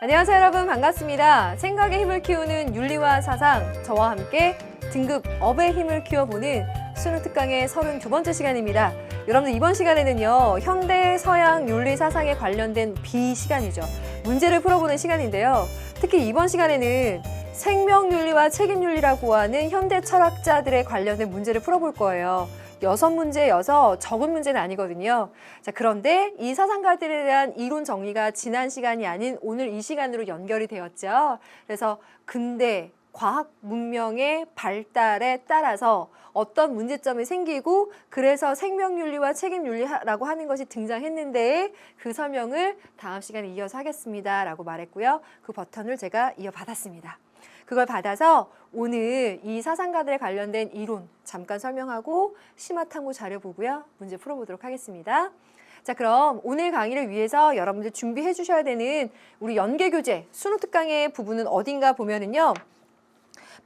안녕하세요 여러분, 반갑습니다. 생각의 힘을 키우는 윤리와 사상, 저와 함께 등급 업의 힘을 키워보는 수능 특강의 32번째 시간입니다. 여러분들 이번 시간에는요, 현대 서양 윤리 사상에 관련된 비시간이죠. 문제를 풀어보는 시간인데요. 특히 이번 시간에는 생명윤리와 책임윤리라고 하는 현대 철학자들에 관련된 문제를 풀어볼 거예요. 6문제여서 적은 문제는 아니거든요. 자, 그런데 이 사상가들에 대한 이론 정리가 지난 시간이 아닌 오늘 이 시간으로 연결이 되었죠. 그래서 근대 과학 문명의 발달에 따라서 어떤 문제점이 생기고 그래서 생명윤리와 책임윤리라고 하는 것이 등장했는데 그 설명을 다음 시간에 이어서 하겠습니다 라고 말했고요. 그 버튼을 제가 이어받았습니다. 그걸 받아서 오늘 이 사상가들에 관련된 이론 잠깐 설명하고 심화탐구 자료 보고요. 문제 풀어보도록 하겠습니다. 자, 그럼 오늘 강의를 위해서 여러분들 준비해 주셔야 되는 우리 연계교재 수능 특강의 부분은 어딘가 보면은요.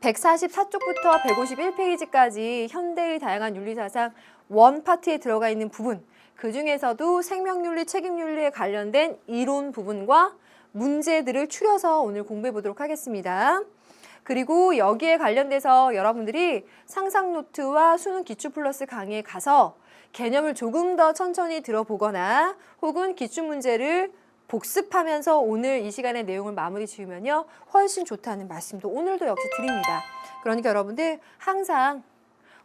144쪽부터 151페이지까지 현대의 다양한 윤리사상 원 파트에 들어가 있는 부분, 그 중에서도 생명윤리, 책임윤리에 관련된 이론 부분과 문제들을 추려서 오늘 공부해 보도록 하겠습니다. 그리고 여기에 관련돼서 여러분들이 상상노트와 수능 기출플러스 강의에 가서 개념을 조금 더 천천히 들어보거나 혹은 기출문제를 복습하면서 오늘 이 시간의 내용을 마무리 지으면요 훨씬 좋다는 말씀도 오늘도 역시 드립니다. 그러니까 여러분들 항상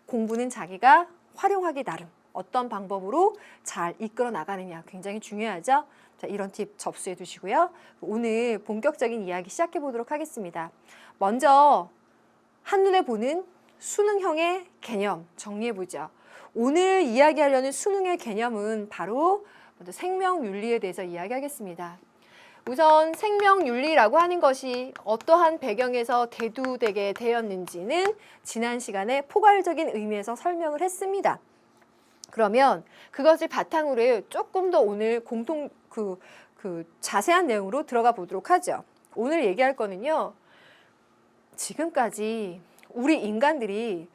공부는 자기가 활용하기 나름 어떤 방법으로 잘 이끌어 나가느냐 굉장히 중요하죠. 자, 이런 팁 접수해 두시고요. 오늘 본격적인 이야기 시작해 보도록 하겠습니다. 먼저 한눈에 보는 수능형의 개념 정리해 보죠. 오늘 이야기하려는 수능의 개념은 바로 먼저 생명윤리에 대해서 이야기하겠습니다. 우선 생명윤리라고 하는 것이 어떠한 배경에서 대두되게 되었는지는 지난 시간에 포괄적인 의미에서 설명을 했습니다. 그러면 그것을 바탕으로 조금 더 오늘 자세한 내용으로 들어가 보도록 하죠. 오늘 얘기할 거는요. 지금까지 우리 인간들이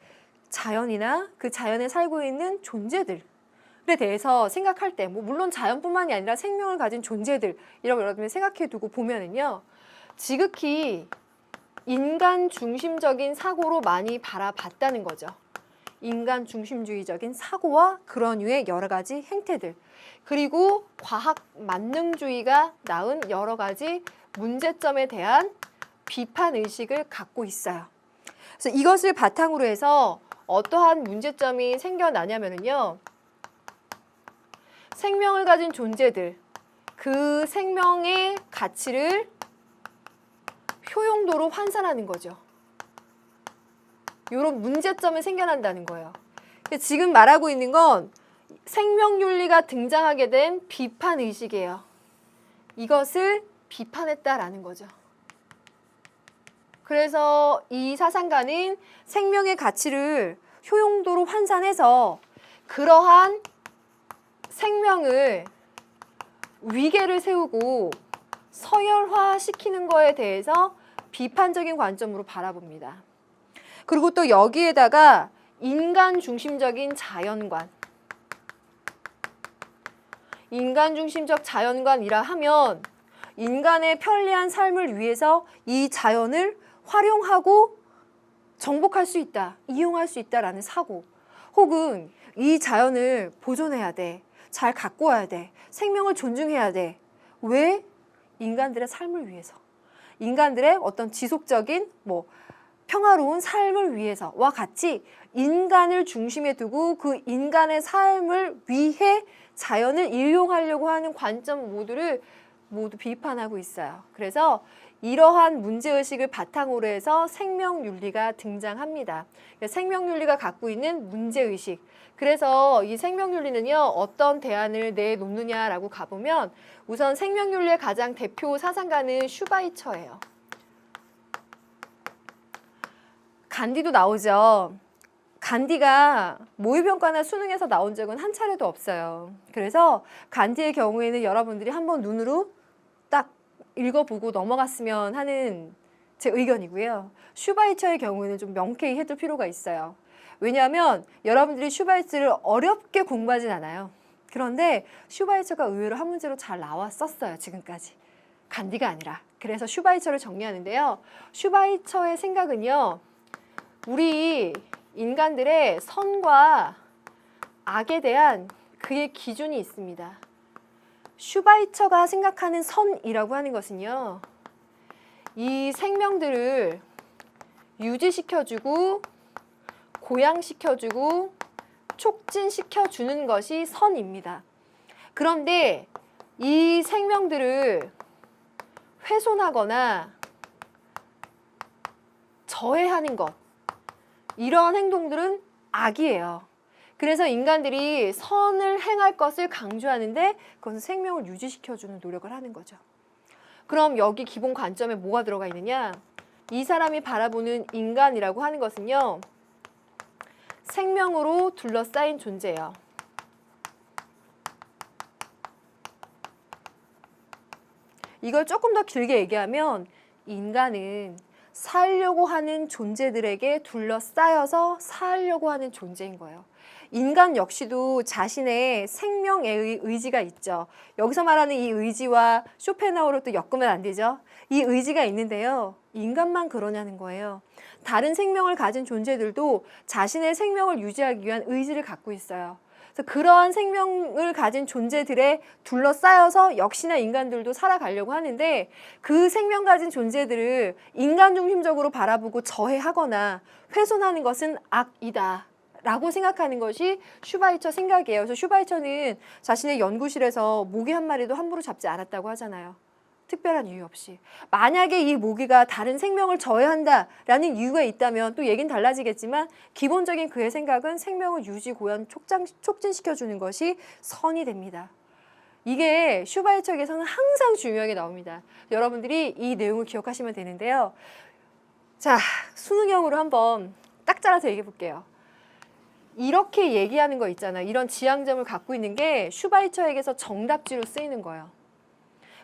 자연이나 그 자연에 살고 있는 존재들에 대해서 생각할 때, 물론 자연뿐만이 아니라 생명을 가진 존재들, 이라고 여러분이 생각해 두고 보면은요, 지극히 인간 중심적인 사고로 많이 바라봤다는 거죠. 인간 중심주의적인 사고와 그런 류의 여러 가지 행태들, 그리고 과학 만능주의가 낳은 여러 가지 문제점에 대한 비판 의식을 갖고 있어요. 그래서 이것을 바탕으로 해서 어떠한 문제점이 생겨나냐면요. 생명을 가진 존재들, 그 생명의 가치를 효용도로 환산하는 거죠. 이런 문제점이 생겨난다는 거예요. 지금 말하고 있는 건 생명윤리가 등장하게 된 비판 의식이에요. 이것을 비판했다라는 거죠. 그래서 이 사상가는 생명의 가치를 효용도로 환산해서 그러한 생명을 위계를 세우고 서열화시키는 거에 대해서 비판적인 관점으로 바라봅니다. 그리고 또 여기에다가 인간 중심적인 자연관, 인간 중심적 자연관이라 하면 인간의 편리한 삶을 위해서 이 자연을 활용하고 정복할 수 있다, 이용할 수 있다라는 사고, 혹은 이 자연을 보존해야 돼, 잘 갖고 와야 돼, 생명을 존중해야 돼. 왜? 인간들의 삶을 위해서, 인간들의 어떤 지속적인 평화로운 삶을 위해서와 같이 인간을 중심에 두고 그 인간의 삶을 위해 자연을 이용하려고 하는 관점 모두를 모두 비판하고 있어요. 그래서 이러한 문제의식을 바탕으로 해서 생명윤리가 등장합니다. 생명윤리가 갖고 있는 문제의식. 그래서 이 생명윤리는요, 어떤 대안을 내놓느냐라고 가보면 우선 생명윤리의 가장 대표 사상가는 슈바이처예요. 간디도 나오죠. 간디가 모의평가나 수능에서 나온 적은 한 차례도 없어요. 그래서 간디의 경우에는 여러분들이 한번 눈으로 딱 읽어보고 넘어갔으면 하는 제 의견이고요. 슈바이처의 경우에는 좀 명쾌히 해둘 필요가 있어요. 왜냐하면 여러분들이 슈바이처를 어렵게 공부하진 않아요. 그런데 슈바이처가 의외로 한 문제로 잘 나왔었어요. 지금까지. 간디가 아니라. 그래서 슈바이처를 정리하는데요. 슈바이처의 생각은요. 우리 인간들의 선과 악에 대한 그의 기준이 있습니다. 슈바이처가 생각하는 선이라고 하는 것은요. 이 생명들을 유지시켜주고 고양시켜주고 촉진시켜주는 것이 선입니다. 그런데 이 생명들을 훼손하거나 저해하는 것, 이러한 행동들은 악이에요. 그래서 인간들이 선을 행할 것을 강조하는데 그것은 생명을 유지시켜주는 노력을 하는 거죠. 그럼 여기 기본 관점에 뭐가 들어가 있느냐? 이 사람이 바라보는 인간이라고 하는 것은요. 생명으로 둘러싸인 존재예요. 이걸 조금 더 길게 얘기하면 인간은 살려고 하는 존재들에게 둘러싸여서 살려고 하는 존재인 거예요. 인간 역시도 자신의 생명의 의지가 있죠. 여기서 말하는 이 의지와 쇼펜하우로 또 엮으면 안 되죠. 이 의지가 있는데요. 인간만 그러냐는 거예요. 다른 생명을 가진 존재들도 자신의 생명을 유지하기 위한 의지를 갖고 있어요. 그래서 그러한 생명을 가진 존재들에 둘러싸여서 역시나 인간들도 살아가려고 하는데 그 생명 가진 존재들을 인간 중심적으로 바라보고 저해하거나 훼손하는 것은 악이다 라고 생각하는 것이 슈바이처 생각이에요. 그래서 슈바이처는 자신의 연구실에서 모기 한 마리도 함부로 잡지 않았다고 하잖아요. 특별한 이유 없이. 만약에 이 모기가 다른 생명을 저해한다라는 이유가 있다면 또 얘기는 달라지겠지만 기본적인 그의 생각은 생명을 유지, 고연, 촉진시켜주는 것이 선이 됩니다. 이게 슈바이처에게서는 항상 중요하게 나옵니다. 여러분들이 이 내용을 기억하시면 되는데요. 자, 수능형으로 한번 딱 잘라서 얘기해 볼게요. 이렇게 얘기하는 거 있잖아요. 이런 지향점을 갖고 있는 게 슈바이처에게서 정답지로 쓰이는 거예요.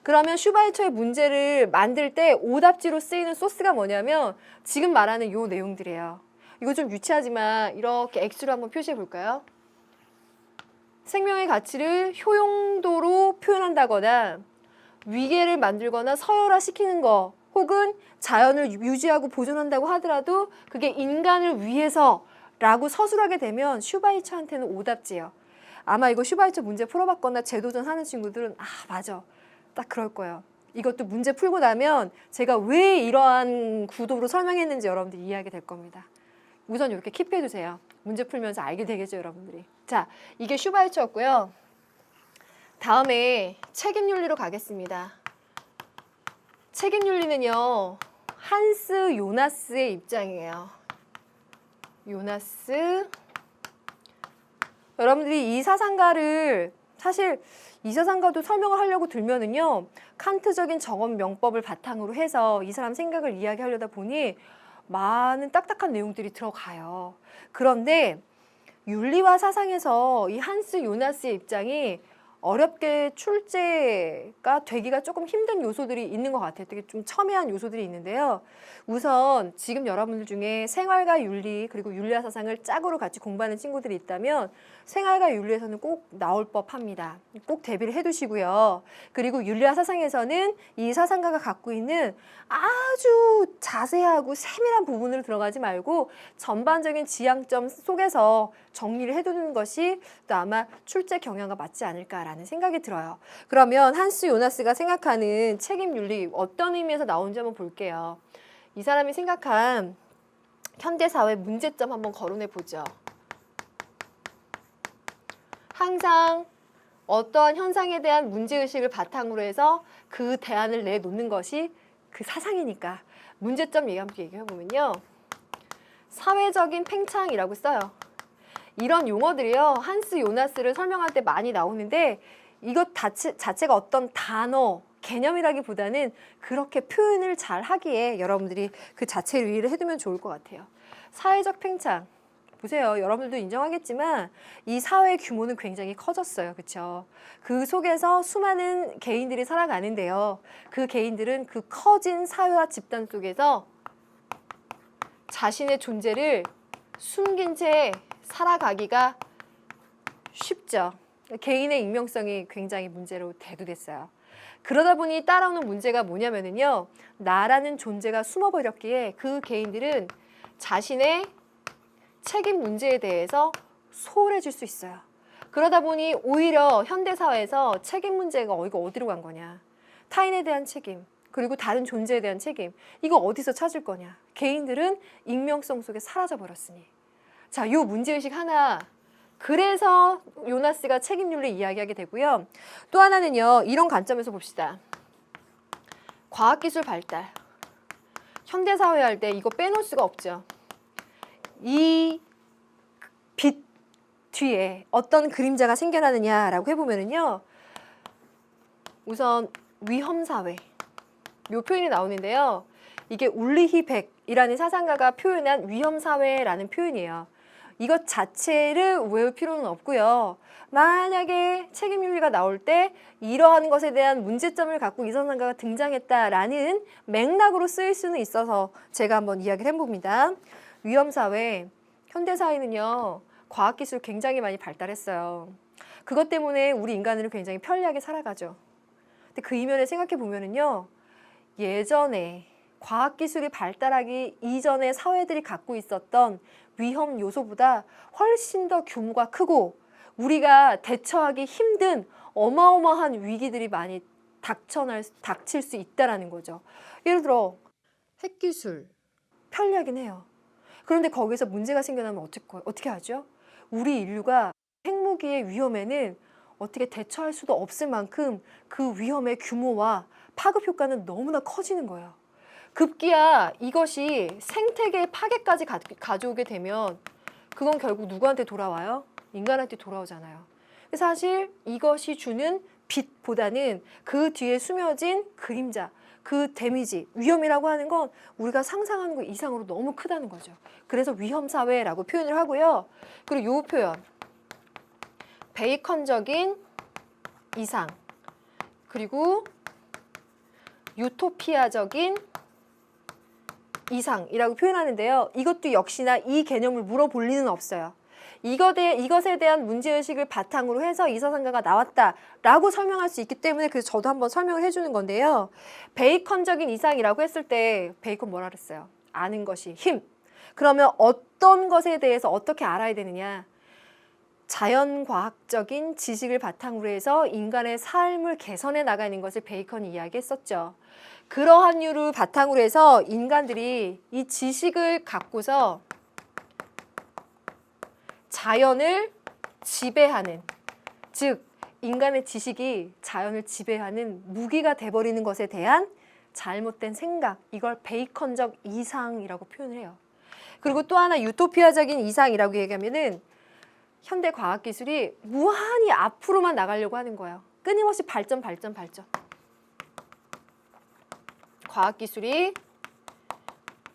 그러면 슈바이처의 문제를 만들 때 오답지로 쓰이는 소스가 뭐냐면 지금 말하는 요 내용들이에요. 이거 좀 유치하지만 이렇게 X로 한번 표시해 볼까요? 생명의 가치를 효용도로 표현한다거나 위계를 만들거나 서열화시키는 거 혹은 자연을 유지하고 보존한다고 하더라도 그게 인간을 위해서라고 서술하게 되면 슈바이처한테는 오답지예요. 아마 이거 슈바이처 문제 풀어봤거나 재도전 하는 친구들은 아 맞아. 딱 그럴 거예요. 이것도 문제 풀고 나면 제가 왜 이러한 구도로 설명했는지 여러분들이 이해하게 될 겁니다. 우선 이렇게 킵해 두세요. 문제 풀면서 알게 되겠죠, 여러분들이. 자, 이게 슈바이처였고요. 다음에 책임윤리로 가겠습니다. 책임윤리는요. 한스 요나스의 입장이에요. 요나스. 여러분들이 이 사상가를 사실 이 사상가도 설명을 하려고 들면은요. 칸트적인 정언 명법을 바탕으로 해서 이 사람 생각을 이야기하려다 보니 많은 딱딱한 내용들이 들어가요. 그런데 윤리와 사상에서 이 한스 요나스의 입장이 어렵게 출제가 되기가 조금 힘든 요소들이 있는 것 같아요. 되게 좀 첨예한 요소들이 있는데요. 우선 지금 여러분들 중에 생활과 윤리 그리고 윤리와 사상을 짝으로 같이 공부하는 친구들이 있다면 생활과 윤리에서는 꼭 나올 법합니다. 꼭 대비를 해두시고요. 그리고 윤리와 사상에서는 이 사상가가 갖고 있는 아주 자세하고 세밀한 부분으로 들어가지 말고 전반적인 지향점 속에서 정리를 해두는 것이 또 아마 출제 경향과 맞지 않을까라는 생각이 들어요. 그러면 한스 요나스가 생각하는 책임윤리 어떤 의미에서 나오는지 한번 볼게요. 이 사람이 생각한 현대사회 문제점 한번 거론해 보죠. 항상 어떠한 현상에 대한 문제의식을 바탕으로 해서 그 대안을 내놓는 것이 그 사상이니까 문제점 한번 얘기해보면요. 사회적인 팽창이라고 써요. 이런 용어들이요. 한스 요나스를 설명할 때 많이 나오는데 이것 자체가 어떤 단어, 개념이라기보다는 그렇게 표현을 잘 하기에 여러분들이 그 자체를 이해를 해두면 좋을 것 같아요. 사회적 팽창. 보세요. 여러분들도 인정하겠지만 이 사회 규모는 굉장히 커졌어요. 그렇죠? 그 속에서 수많은 개인들이 살아가는데요. 그 개인들은 그 커진 사회와 집단 속에서 자신의 존재를 숨긴 채 살아가기가 쉽죠. 개인의 익명성이 굉장히 문제로 대두됐어요. 그러다 보니 따라오는 문제가 뭐냐면은요. 나라는 존재가 숨어버렸기에 그 개인들은 자신의 책임 문제에 대해서 소홀해질 수 있어요. 그러다 보니 오히려 현대사회에서 책임 문제가 이거 어디로 간 거냐. 타인에 대한 책임, 그리고 다른 존재에 대한 책임. 이거 어디서 찾을 거냐. 개인들은 익명성 속에 사라져버렸으니. 자, 요 문제의식 하나. 그래서 요나스가 책임윤리 이야기하게 되고요. 또 하나는요. 이런 관점에서 봅시다. 과학기술 발달. 현대사회 할 때 이거 빼놓을 수가 없죠. 이 빛 뒤에 어떤 그림자가 생겨나느냐라고 해보면은요. 우선 위험사회. 요 표현이 나오는데요. 이게 울리히 백이라는 사상가가 표현한 위험사회라는 표현이에요. 이것 자체를 외울 필요는 없고요. 만약에 책임윤리가 나올 때 이러한 것에 대한 문제점을 갖고 이 사상가가 등장했다라는 맥락으로 쓰일 수는 있어서 제가 한번 이야기를 해봅니다. 위험사회, 현대사회는요. 과학기술 굉장히 많이 발달했어요. 그것 때문에 우리 인간은 굉장히 편리하게 살아가죠. 근데 그 이면에 생각해 보면은요. 예전에 과학기술이 발달하기 이전에 사회들이 갖고 있었던 위험 요소보다 훨씬 더 규모가 크고 우리가 대처하기 힘든 어마어마한 위기들이 많이 닥칠 수 있다는 거죠. 예를 들어 핵기술 편리하긴 해요. 그런데 거기서 문제가 생겨나면 어떻게 하죠? 우리 인류가 핵무기의 위험에는 어떻게 대처할 수도 없을 만큼 그 위험의 규모와 파급 효과는 너무나 커지는 거예요. 급기야 이것이 생태계의 파괴까지 가져오게 되면 그건 결국 누구한테 돌아와요? 인간한테 돌아오잖아요. 사실 이것이 주는 빛보다는 그 뒤에 숨겨진 그림자, 그 데미지, 위험이라고 하는 건 우리가 상상하는 것 이상으로 너무 크다는 거죠. 그래서 위험사회라고 표현을 하고요. 그리고 이 표현, 베이컨적인 이상, 그리고 유토피아적인 이상이라고 표현하는데요. 이것도 역시나 이 개념을 물어볼 리는 없어요. 이것에 대한 문제의식을 바탕으로 해서 이 사상가가 나왔다라고 설명할 수 있기 때문에 그래서 저도 한번 설명을 해주는 건데요. 베이컨적인 이상이라고 했을 때 베이컨 뭐라 그랬어요? 아는 것이 힘. 그러면 어떤 것에 대해서 어떻게 알아야 되느냐? 자연과학적인 지식을 바탕으로 해서 인간의 삶을 개선해 나가는 것을 베이컨이 이야기했었죠. 그러한 이유를 바탕으로 해서 인간들이 이 지식을 갖고서 자연을 지배하는, 즉 인간의 지식이 자연을 지배하는 무기가 돼버리는 것에 대한 잘못된 생각, 이걸 베이컨적 이상이라고 표현을 해요. 그리고 또 하나 유토피아적인 이상이라고 얘기하면은 현대 과학기술이 무한히 앞으로만 나가려고 하는 거예요. 끊임없이 발전. 과학기술이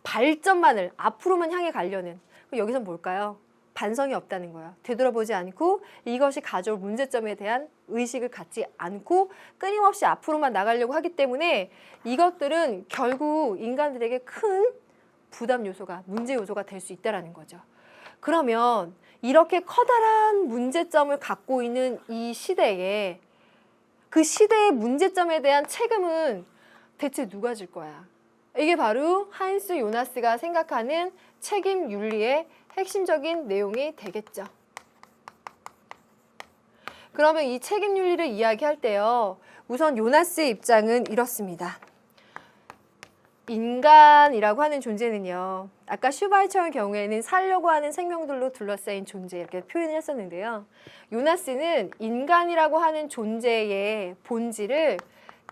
발전만을 앞으로만 향해 가려는. 여기서 뭘까요? 반성이 없다는 거예요. 되돌아보지 않고 이것이 가져올 문제점에 대한 의식을 갖지 않고 끊임없이 앞으로만 나가려고 하기 때문에 이것들은 결국 인간들에게 큰 부담 요소가, 문제 요소가 될 수 있다는 거죠. 그러면 이렇게 커다란 문제점을 갖고 있는 이 시대에 그 시대의 문제점에 대한 책임은 대체 누가 질 거야? 이게 바로 한스 요나스가 생각하는 책임 윤리의 핵심적인 내용이 되겠죠. 그러면 이 책임 윤리를 이야기할 때요. 우선 요나스의 입장은 이렇습니다. 인간이라고 하는 존재는요. 아까 슈바이처의 경우에는 살려고 하는 생명들로 둘러싸인 존재 이렇게 표현을 했었는데요. 요나스는 인간이라고 하는 존재의 본질을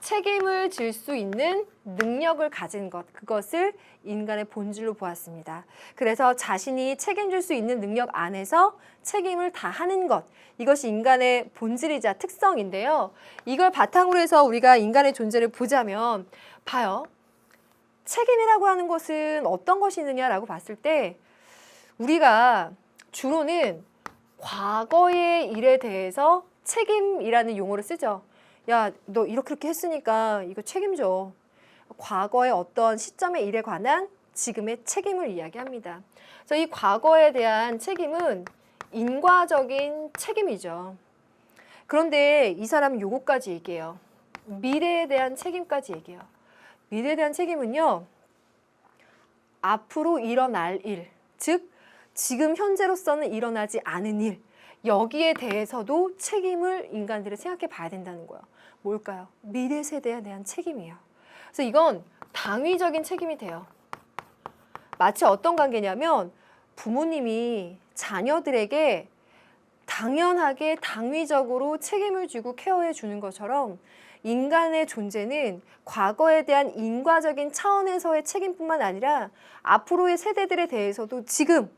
책임을 질 수 있는 능력을 가진 것, 그것을 인간의 본질로 보았습니다. 그래서 자신이 책임질 수 있는 능력 안에서 책임을 다하는 것, 이것이 인간의 본질이자 특성인데요. 이걸 바탕으로 해서 우리가 인간의 존재를 보자면 봐요. 책임이라고 하는 것은 어떤 것이 있느냐라고 봤을 때 우리가 주로는 과거의 일에 대해서 책임이라는 용어를 쓰죠. 야, 너 이렇게 했으니까 이거 책임져. 과거의 어떤 시점의 일에 관한 지금의 책임을 이야기합니다. 그래서 이 과거에 대한 책임은 인과적인 책임이죠. 그런데 이 사람은 요거까지 얘기해요. 미래에 대한 책임까지 얘기해요. 미래에 대한 책임은요. 앞으로 일어날 일, 즉 지금 현재로서는 일어나지 않은 일, 여기에 대해서도 책임을 인간들이 생각해 봐야 된다는 거예요. 뭘까요? 미래 세대에 대한 책임이에요. 그래서 이건 당위적인 책임이 돼요. 마치 어떤 관계냐면 부모님이 자녀들에게 당연하게 당위적으로 책임을 지고 케어해 주는 것처럼 인간의 존재는 과거에 대한 인과적인 차원에서의 책임뿐만 아니라 앞으로의 세대들에 대해서도 지금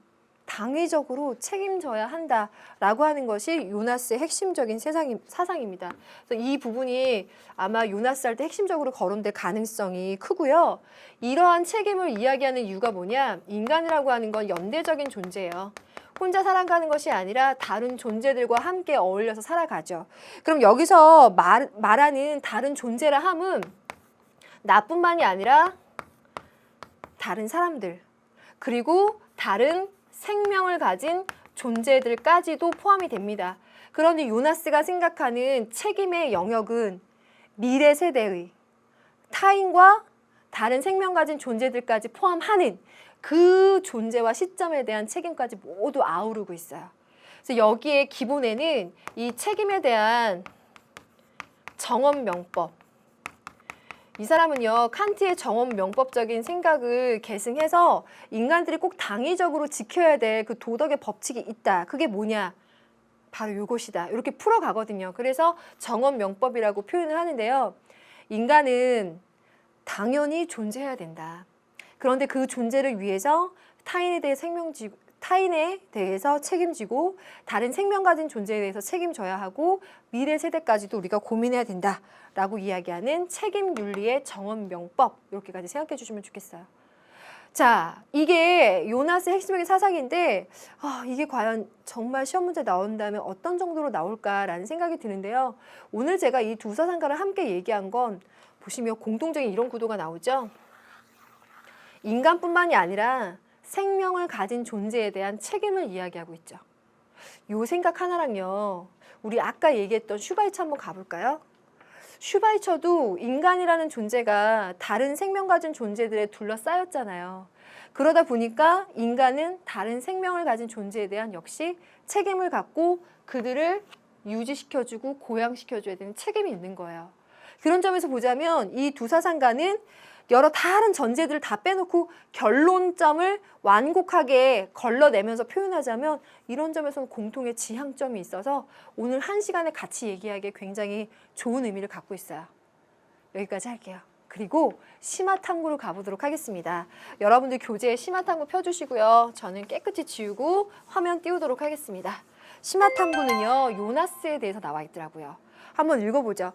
당위적으로 책임져야 한다라고 하는 것이 요나스의 핵심적인 사상입니다. 그래서 이 부분이 아마 요나스한테 핵심적으로 거론될 가능성이 크고요. 이러한 책임을 이야기하는 이유가 뭐냐? 인간이라고 하는 건 연대적인 존재예요. 혼자 살아가는 것이 아니라 다른 존재들과 함께 어울려서 살아가죠. 그럼 여기서 말하는 다른 존재라 함은 나뿐만이 아니라 다른 사람들, 그리고 다른 생명을 가진 존재들까지도 포함이 됩니다. 그러니 요나스가 생각하는 책임의 영역은 미래 세대의 타인과 다른 생명 가진 존재들까지 포함하는 그 존재와 시점에 대한 책임까지 모두 아우르고 있어요. 그래서 여기에 기본에는 이 책임에 대한 정언명법, 이 사람은요 칸트의 정언명법적인 생각을 계승해서 인간들이 꼭 당위적으로 지켜야 될 그 도덕의 법칙이 있다. 그게 뭐냐? 바로 이것이다. 이렇게 풀어가거든요. 그래서 정언명법이라고 표현을 하는데요. 인간은 당연히 존재해야 된다. 그런데 그 존재를 위해서 타인에 대해서 책임지고 다른 생명 가진 존재에 대해서 책임져야 하고 미래 세대까지도 우리가 고민해야 된다라고 이야기하는 책임 윤리의 정언명법, 이렇게까지 생각해 주시면 좋겠어요. 자, 이게 요나스의 핵심적인 사상인데 이게 과연 정말 시험 문제 나온다면 어떤 정도로 나올까라는 생각이 드는데요. 오늘 제가 이 두 사상가를 함께 얘기한 건 보시면 공통적인 이런 구도가 나오죠. 인간뿐만이 아니라 생명을 가진 존재에 대한 책임을 이야기하고 있죠. 요 생각 하나랑요. 우리 아까 얘기했던 슈바이처 한번 가볼까요? 슈바이처도 인간이라는 존재가 다른 생명 가진 존재들에 둘러싸였잖아요. 그러다 보니까 인간은 다른 생명을 가진 존재에 대한 역시 책임을 갖고 그들을 유지시켜주고 고양시켜줘야 되는 책임이 있는 거예요. 그런 점에서 보자면 이 두 사상가는 여러 다른 전제들을 다 빼놓고 결론점을 완곡하게 걸러내면서 표현하자면 이런 점에서는 공통의 지향점이 있어서 오늘 한 시간에 같이 얘기하기에 굉장히 좋은 의미를 갖고 있어요. 여기까지 할게요. 그리고 심화탐구로 가보도록 하겠습니다. 여러분들 교재에 심화탐구 펴주시고요. 저는 깨끗이 지우고 화면 띄우도록 하겠습니다. 심화탐구는요. 요나스에 대해서 나와 있더라고요. 한번 읽어보죠.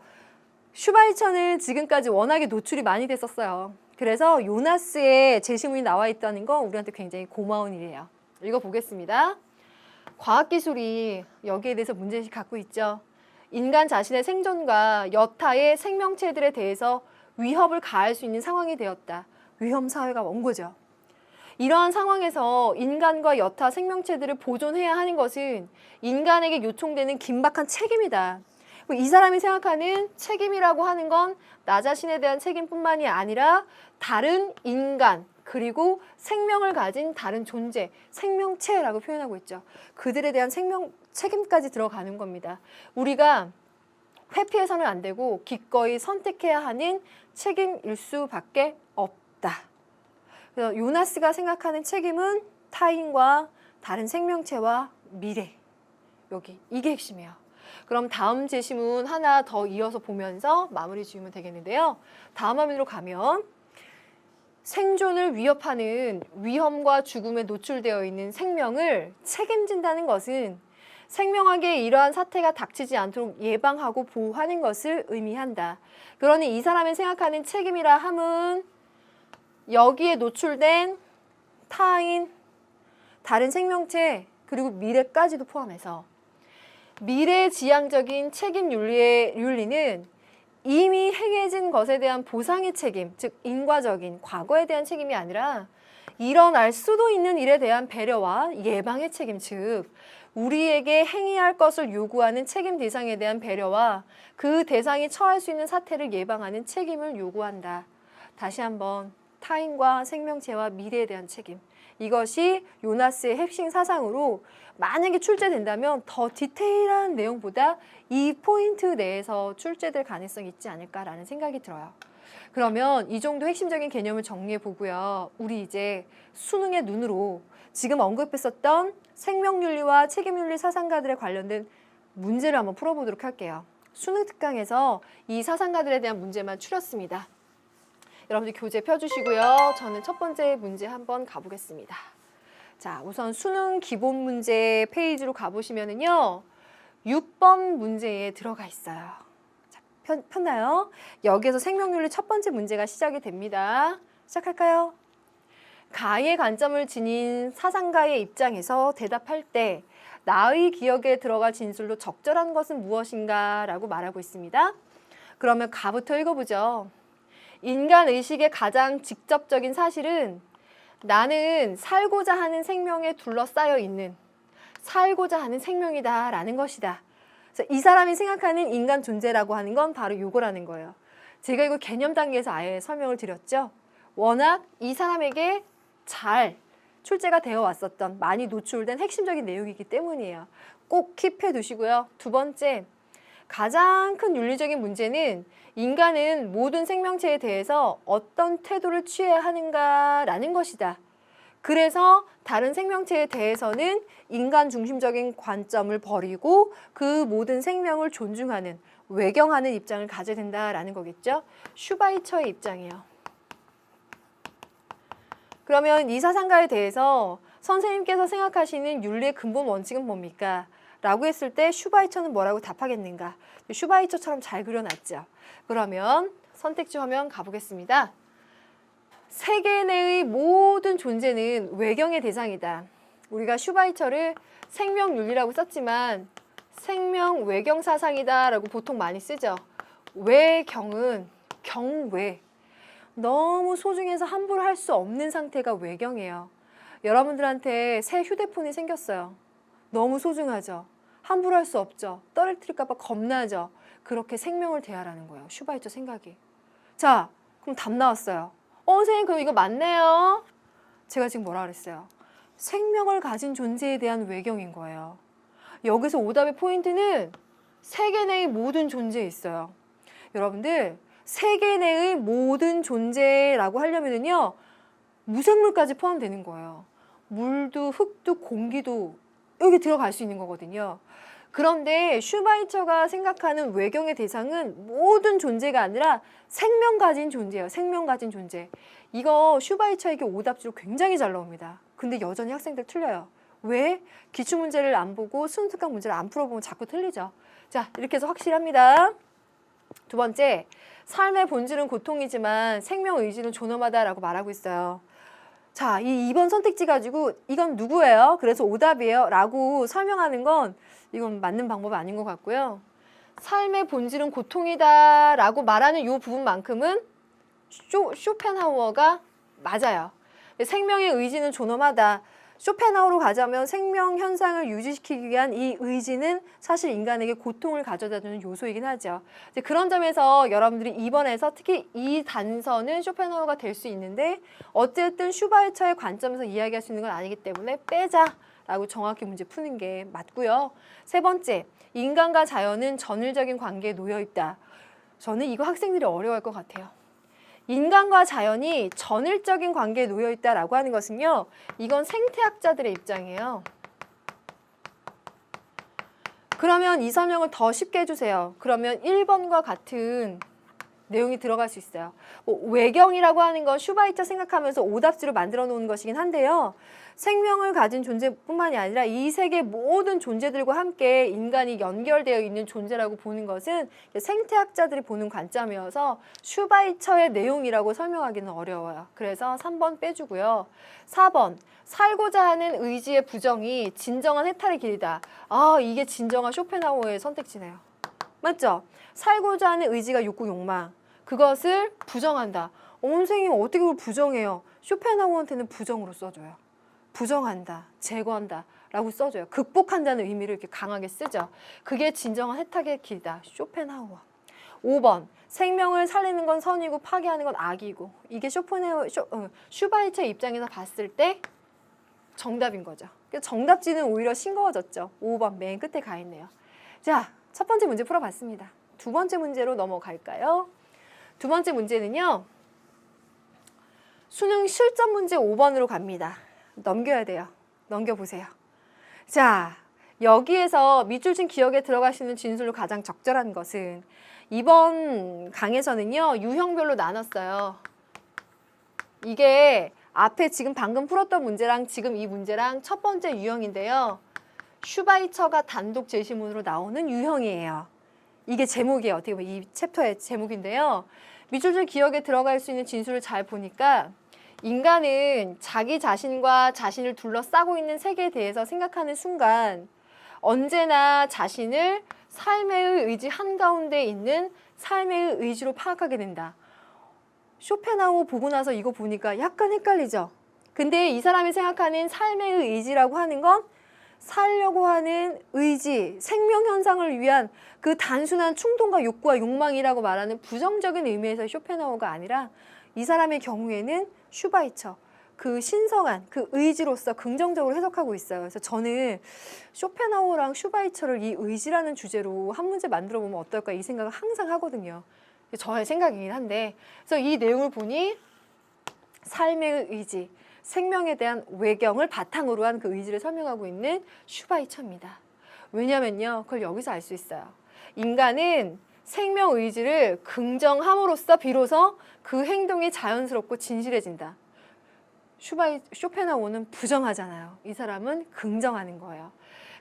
슈바이처는 지금까지 워낙에 노출이 많이 됐었어요. 그래서 요나스의 제시문이 나와 있다는 건 우리한테 굉장히 고마운 일이에요. 읽어보겠습니다. 과학기술이 여기에 대해서 문제의식 갖고 있죠. 인간 자신의 생존과 여타의 생명체들에 대해서 위협을 가할 수 있는 상황이 되었다. 위험사회가 온 거죠. 이러한 상황에서 인간과 여타 생명체들을 보존해야 하는 것은 인간에게 요청되는 긴박한 책임이다. 이 사람이 생각하는 책임이라고 하는 건 나 자신에 대한 책임뿐만이 아니라 다른 인간 그리고 생명을 가진 다른 존재, 생명체라고 표현하고 있죠. 그들에 대한 책임까지 들어가는 겁니다. 우리가 회피해서는 안 되고 기꺼이 선택해야 하는 책임일 수밖에 없다. 그래서 요나스가 생각하는 책임은 타인과 다른 생명체와 미래. 여기 이게 핵심이에요. 그럼 다음 제시문 하나 더 이어서 보면서 마무리 지으면 되겠는데요. 다음 화면으로 가면 생존을 위협하는 위험과 죽음에 노출되어 있는 생명을 책임진다는 것은 생명학에 이러한 사태가 닥치지 않도록 예방하고 보호하는 것을 의미한다. 그러니 이 사람이 생각하는 책임이라 함은 여기에 노출된 타인, 다른 생명체, 그리고 미래까지도 포함해서 미래지향적인 책임 윤리는 이미 행해진 것에 대한 보상의 책임, 즉 인과적인 과거에 대한 책임이 아니라 일어날 수도 있는 일에 대한 배려와 예방의 책임, 즉 우리에게 행해할 것을 요구하는 책임 대상에 대한 배려와 그 대상이 처할 수 있는 사태를 예방하는 책임을 요구한다. 다시 한번 타인과 생명체와 미래에 대한 책임. 이것이 요나스의 핵심 사상으로 만약에 출제된다면 더 디테일한 내용보다 이 포인트 내에서 출제될 가능성이 있지 않을까라는 생각이 들어요. 그러면 이 정도 핵심적인 개념을 정리해 보고요. 우리 이제 수능의 눈으로 지금 언급했었던 생명윤리와 책임윤리 사상가들에 관련된 문제를 한번 풀어보도록 할게요. 수능 특강에서 이 사상가들에 대한 문제만 추렸습니다. 여러분들 교재 펴주시고요. 저는 첫 번째 문제 한번 가보겠습니다. 자, 우선 수능 기본 문제 페이지로 가보시면은요. 6번 문제에 들어가 있어요. 자, 폈나요? 여기에서 생명윤리 첫 번째 문제가 시작이 됩니다. 시작할까요? 가의 관점을 지닌 사상가의 입장에서 대답할 때 나의 기억에 들어갈 진술로 적절한 것은 무엇인가 라고 말하고 있습니다. 그러면 가부터 읽어보죠. 인간 의식의 가장 직접적인 사실은 나는 살고자 하는 생명에 둘러싸여 있는 살고자 하는 생명이다 라는 것이다. 그래서 이 사람이 생각하는 인간 존재라고 하는 건 바로 요거라는 거예요. 제가 이거 개념 단계에서 아예 설명을 드렸죠. 워낙 이 사람에게 잘 출제가 되어 왔었던 많이 노출된 핵심적인 내용이기 때문이에요. 꼭 킵해 두시고요. 두 번째, 가장 큰 윤리적인 문제는 인간은 모든 생명체에 대해서 어떤 태도를 취해야 하는가라는 것이다. 그래서 다른 생명체에 대해서는 인간 중심적인 관점을 버리고 그 모든 생명을 존중하는, 외경하는 입장을 가져야 된다라는 거겠죠. 슈바이처의 입장이에요. 그러면 이 사상가에 대해서 선생님께서 생각하시는 윤리의 근본 원칙은 뭡니까? 라고 했을 때 슈바이처는 뭐라고 답하겠는가? 슈바이처처럼 잘 그려놨죠. 그러면 선택지 화면 가보겠습니다. 세계 내의 모든 존재는 외경의 대상이다. 우리가 슈바이처를 생명윤리라고 썼지만 생명 외경 사상이다 라고 보통 많이 쓰죠. 외경은 경외. 너무 소중해서 함부로 할 수 없는 상태가 외경이에요. 여러분들한테 새 휴대폰이 생겼어요. 너무 소중하죠. 함부로 할 수 없죠. 떨어뜨릴까 봐 겁나죠. 그렇게 생명을 대하라는 거예요. 슈바이처 생각이. 자, 그럼 답 나왔어요. 선생님 그럼 이거 맞네요. 제가 지금 뭐라 그랬어요? 생명을 가진 존재에 대한 외경인 거예요. 여기서 오답의 포인트는 세계 내의 모든 존재에 있어요. 여러분들 세계 내의 모든 존재라고 하려면요 무생물까지 포함되는 거예요. 물도 흙도 공기도 여기 들어갈 수 있는 거거든요. 그런데 슈바이처가 생각하는 외경의 대상은 모든 존재가 아니라 생명 가진 존재예요. 생명 가진 존재. 이거 슈바이처에게 오답지로 굉장히 잘 나옵니다. 근데 여전히 학생들 틀려요. 왜? 기출문제를 안 보고 수능특강 문제를 안 풀어보면 자꾸 틀리죠. 자, 이렇게 해서 확실합니다. 두 번째, 삶의 본질은 고통이지만 생명 의지는 존엄하다라고 말하고 있어요. 자, 이 2번 선택지 가지고 이건 누구예요? 그래서 오답이에요. 라고 설명하는 건 이건 맞는 방법이 아닌 것 같고요. 삶의 본질은 고통이다 라고 말하는 이 부분만큼은 쇼펜하우어가 맞아요. 생명의 의지는 존엄하다. 쇼펜하우어로 가자면 생명 현상을 유지시키기 위한 이 의지는 사실 인간에게 고통을 가져다주는 요소이긴 하죠. 이제 그런 점에서 여러분들이 2번에서 특히 이 단서는 쇼펜하우어가 될 수 있는데 어쨌든 슈바이처의 관점에서 이야기할 수 있는 건 아니기 때문에 빼자라고 정확히 문제 푸는 게 맞고요. 세 번째, 인간과 자연은 전율적인 관계에 놓여 있다. 저는 이거 학생들이 어려워할 것 같아요. 인간과 자연이 전일적인 관계에 놓여 있다라고 하는 것은요. 이건 생태학자들의 입장이에요. 그러면 이 설명을 더 쉽게 해주세요. 그러면 1번과 같은 내용이 들어갈 수 있어요. 외경이라고 하는 건 슈바이처 생각하면서 오답지로 만들어 놓은 것이긴 한데요. 생명을 가진 존재뿐만이 아니라 이 세계 모든 존재들과 함께 인간이 연결되어 있는 존재라고 보는 것은 생태학자들이 보는 관점이어서 슈바이처의 내용이라고 설명하기는 어려워요. 그래서 3번 빼주고요. 4번, 살고자 하는 의지의 부정이 진정한 해탈의 길이다. 아, 이게 진정한 쇼펜하우어의 선택지네요. 맞죠? 살고자 하는 의지가 욕구, 욕망. 그것을 부정한다. 선생님 어떻게 그걸 부정해요? 쇼펜하우어한테는 부정으로 써줘요. 부정한다, 제거한다 라고 써줘요. 극복한다는 의미를 이렇게 강하게 쓰죠. 그게 진정한 해탁의 길이다. 쇼펜하우어. 5번. 생명을 살리는 건 선이고 파괴하는 건 악이고. 이게 슈바이처의 입장에서 봤을 때 정답인 거죠. 정답지는 오히려 싱거워졌죠. 5번 맨 끝에 가 있네요. 자, 첫 번째 문제 풀어봤습니다. 두 번째 문제로 넘어갈까요? 두 번째 문제는요. 수능 실전 문제 5번으로 갑니다. 넘겨야 돼요. 넘겨보세요. 자, 여기에서 밑줄 친 기억에 들어갈 수 있는 진술로 가장 적절한 것은 이번 강에서는요. 유형별로 나눴어요. 이게 앞에 지금 방금 풀었던 문제랑 지금 이 문제랑 첫 번째 유형인데요. 슈바이처가 단독 제시문으로 나오는 유형이에요. 이게 제목이에요. 어떻게 보면 이 챕터의 제목인데요. 밑줄 친 기억에 들어갈 수 있는 진술을 잘 보니까 인간은 자기 자신과 자신을 둘러싸고 있는 세계에 대해서 생각하는 순간 언제나 자신을 삶의 의지 한가운데 있는 삶의 의지로 파악하게 된다. 쇼펜하우어 보고 나서 이거 보니까 약간 헷갈리죠? 근데 이 사람이 생각하는 삶의 의지라고 하는 건 살려고 하는 의지, 생명 현상을 위한 그 단순한 충동과 욕구와 욕망이라고 말하는 부정적인 의미에서 쇼펜하우어가 아니라 이 사람의 경우에는 슈바이처, 그 신성한 그 의지로서 긍정적으로 해석하고 있어요. 그래서 저는 쇼펜하우어랑 슈바이처를 이 의지라는 주제로 한 문제 만들어 보면 어떨까 이 생각을 항상 하거든요. 저의 생각이긴 한데, 그래서 이 내용을 보니 삶의 의지, 생명에 대한 외경을 바탕으로 한 그 의지를 설명하고 있는 슈바이처입니다. 왜냐면요, 그걸 여기서 알 수 있어요. 인간은 생명 의지를 긍정함으로써 비로소 그 행동이 자연스럽고 진실해진다. 쇼펜하우어는 부정하잖아요. 이 사람은 긍정하는 거예요.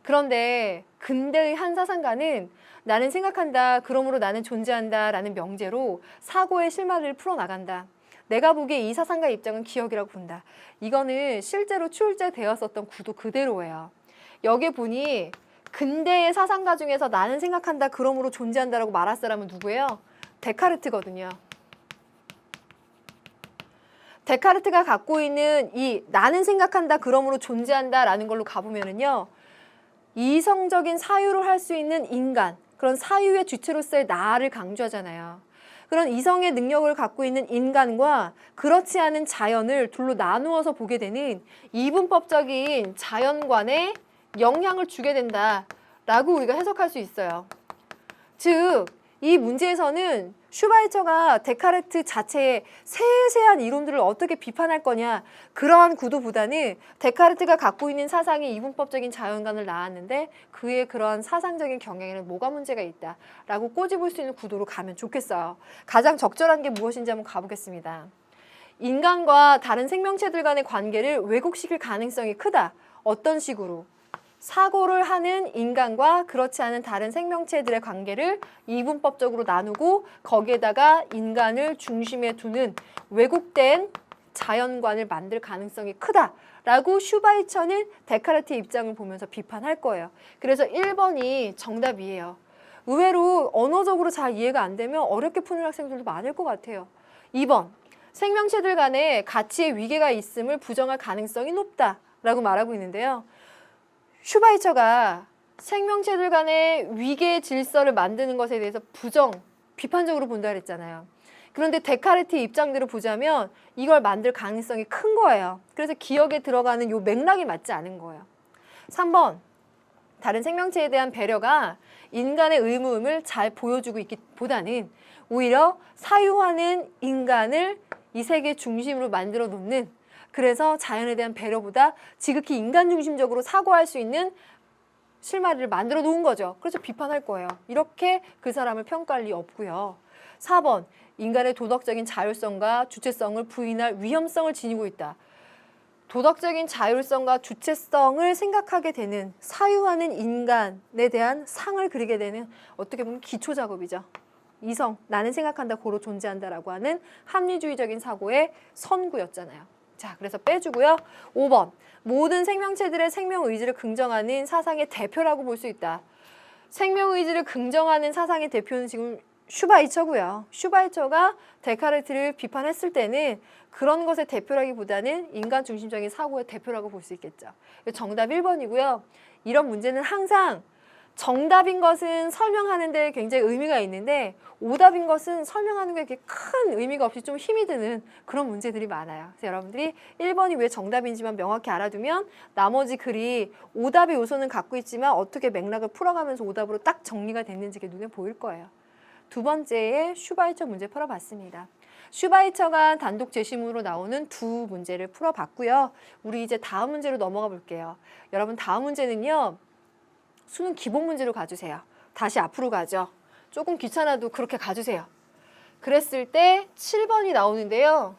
그런데 근대의 한 사상가는 나는 생각한다, 그러므로 나는 존재한다 라는 명제로 사고의 실마리를 풀어나간다. 내가 보기에 이 사상가의 입장은 기억이라고 본다. 이거는 실제로 출제되었었던 구도 그대로예요. 여기 보니 근대의 사상가 중에서 나는 생각한다, 그러므로 존재한다라고 말할 사람은 누구예요? 데카르트거든요. 데카르트가 갖고 있는 이 나는 생각한다, 그러므로 존재한다 라는 걸로 가보면은요. 이성적인 사유를 할 수 있는 인간, 그런 사유의 주체로서의 나를 강조하잖아요. 그런 이성의 능력을 갖고 있는 인간과 그렇지 않은 자연을 둘로 나누어서 보게 되는 이분법적인 자연관에 영향을 주게 된다라고 우리가 해석할 수 있어요. 즉, 이 문제에서는 슈바이처가 데카르트 자체의 세세한 이론들을 어떻게 비판할 거냐, 그러한 구도보다는 데카르트가 갖고 있는 사상이 이분법적인 자연관을 낳았는데 그의 그러한 사상적인 경향에는 뭐가 문제가 있다라고 꼬집을 수 있는 구도로 가면 좋겠어요. 가장 적절한 게 무엇인지 한번 가보겠습니다. 인간과 다른 생명체들 간의 관계를 왜곡시킬 가능성이 크다. 어떤 식으로? 사고를 하는 인간과 그렇지 않은 다른 생명체들의 관계를 이분법적으로 나누고 거기에다가 인간을 중심에 두는 왜곡된 자연관을 만들 가능성이 크다라고 슈바이처는 데카르트의 입장을 보면서 비판할 거예요. 그래서 1번이 정답이에요. 의외로 언어적으로 잘 이해가 안 되면 어렵게 푸는 학생들도 많을 것 같아요. 2번, 생명체들 간에 가치의 위계가 있음을 부정할 가능성이 높다라고 말하고 있는데요. 슈바이처가 생명체들 간의 위계 질서를 만드는 것에 대해서 비판적으로 본다 그랬잖아요. 그런데 데카르트의 입장대로 보자면 이걸 만들 가능성이 큰 거예요. 그래서 기억에 들어가는 요 맥락이 맞지 않은 거예요. 3번, 다른 생명체에 대한 배려가 인간의 의무임을 잘 보여주고 있기보다는 오히려 사유하는 인간을 이 세계 중심으로 만들어 놓는, 그래서 자연에 대한 배려보다 지극히 인간 중심적으로 사고할 수 있는 실마리를 만들어 놓은 거죠. 그래서 비판할 거예요. 이렇게 그 사람을 평가할 리 없고요. 4번, 인간의 도덕적인 자율성과 주체성을 부인할 위험성을 지니고 있다. 도덕적인 자율성과 주체성을 생각하게 되는, 사유하는 인간에 대한 상을 그리게 되는 어떻게 보면 기초 작업이죠. 이성, 나는 생각한다, 고로 존재한다라고 하는 합리주의적인 사고의 선구였잖아요. 자, 그래서 빼주고요. 5번, 모든 생명체들의 생명의지를 긍정하는 사상의 대표라고 볼 수 있다. 생명의지를 긍정하는 사상의 대표는 지금 슈바이처고요. 슈바이처가 데카르트를 비판했을 때는 그런 것의 대표라기보다는 인간 중심적인 사고의 대표라고 볼 수 있겠죠. 정답 1번이고요. 이런 문제는 항상 정답인 것은 설명하는 데 굉장히 의미가 있는데 오답인 것은 설명하는 게 그렇게 큰 의미가 없이 좀 힘이 드는 그런 문제들이 많아요. 그래서 여러분들이 1번이 왜 정답인지만 명확히 알아두면 나머지 글이 오답의 요소는 갖고 있지만 어떻게 맥락을 풀어가면서 오답으로 딱 정리가 됐는지 눈에 보일 거예요. 두 번째에 슈바이처 문제 풀어봤습니다. 슈바이처가 단독 제시문으로 나오는 두 문제를 풀어봤고요. 우리 이제 다음 문제로 넘어가 볼게요. 여러분 다음 문제는요. 수능 기본 문제로 가주세요. 다시 앞으로 가죠. 조금 귀찮아도 그렇게 가주세요. 그랬을 때 7번이 나오는데요.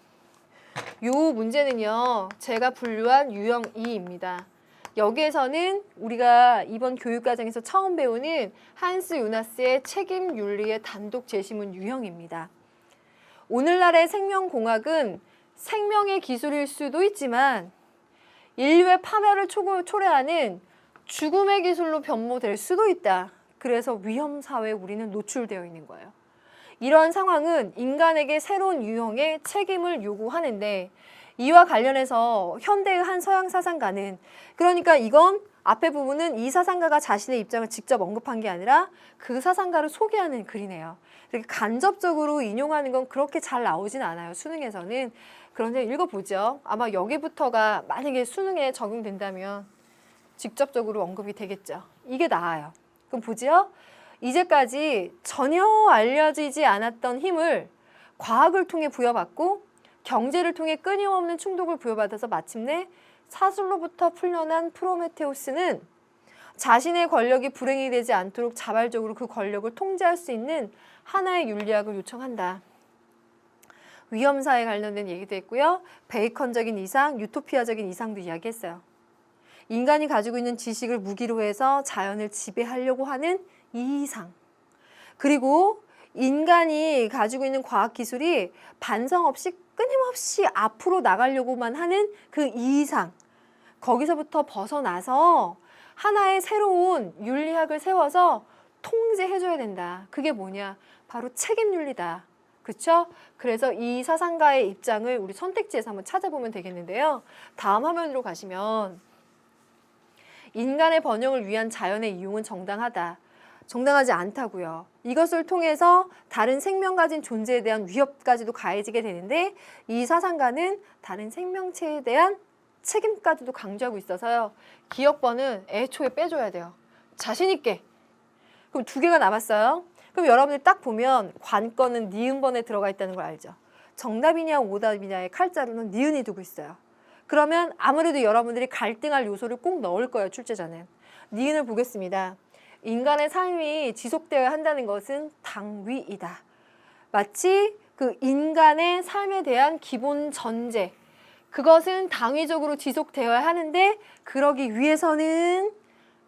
이 문제는요. 제가 분류한 유형 2입니다. 여기에서는 우리가 이번 교육과정에서 처음 배우는 한스 요나스의 책임 윤리의 단독 제시문 유형입니다. 오늘날의 생명공학은 생명의 기술일 수도 있지만 인류의 파멸을 초래하는 죽음의 기술로 변모될 수도 있다. 그래서 위험사회에 우리는 노출되어 있는 거예요. 이러한 상황은 인간에게 새로운 유형의 책임을 요구하는데 이와 관련해서 현대의 한 서양 사상가는 그러니까 이건 앞에 부분은 이 사상가가 자신의 입장을 직접 언급한 게 아니라 그 사상가를 소개하는 글이네요. 이렇게 간접적으로 인용하는 건 그렇게 잘 나오진 않아요. 수능에서는. 그런데 읽어보죠. 아마 여기부터가 만약에 수능에 적용된다면 직접적으로 언급이 되겠죠. 이게 나아요. 그럼 보죠. 이제까지 전혀 알려지지 않았던 힘을 과학을 통해 부여받고 경제를 통해 끊임없는 충독을 부여받아서 마침내 사슬로부터 풀려난 프로메테우스는 자신의 권력이 불행이 되지 않도록 자발적으로 그 권력을 통제할 수 있는 하나의 윤리학을 요청한다. 위험사에 관련된 얘기도 했고요. 베이컨적인 이상, 유토피아적인 이상도 이야기했어요. 인간이 가지고 있는 지식을 무기로 해서 자연을 지배하려고 하는 이 이상. 그리고 인간이 가지고 있는 과학기술이 반성 없이 끊임없이 앞으로 나가려고만 하는 그 이상. 거기서부터 벗어나서 하나의 새로운 윤리학을 세워서 통제해줘야 된다. 그게 뭐냐? 바로 책임윤리다. 그렇죠? 그래서 이 사상가의 입장을 우리 선택지에서 한번 찾아보면 되겠는데요. 다음 화면으로 가시면 인간의 번영을 위한 자연의 이용은 정당하다. 정당하지 않다고요. 이것을 통해서 다른 생명 가진 존재에 대한 위협까지도 가해지게 되는데 이 사상가는 다른 생명체에 대한 책임까지도 강조하고 있어서요. 기억번은 애초에 빼줘야 돼요. 자신 있게. 그럼 두 개가 남았어요. 그럼 여러분들 딱 보면 관건은 니은번에 들어가 있다는 걸 알죠. 정답이냐 오답이냐의 칼자루는 니은이 두고 있어요. 그러면 아무래도 여러분들이 갈등할 요소를 꼭 넣을 거예요. 출제자는. 니은을 보겠습니다. 인간의 삶이 지속되어야 한다는 것은 당위이다. 마치 그 인간의 삶에 대한 기본 전제, 그것은 당위적으로 지속되어야 하는데 그러기 위해서는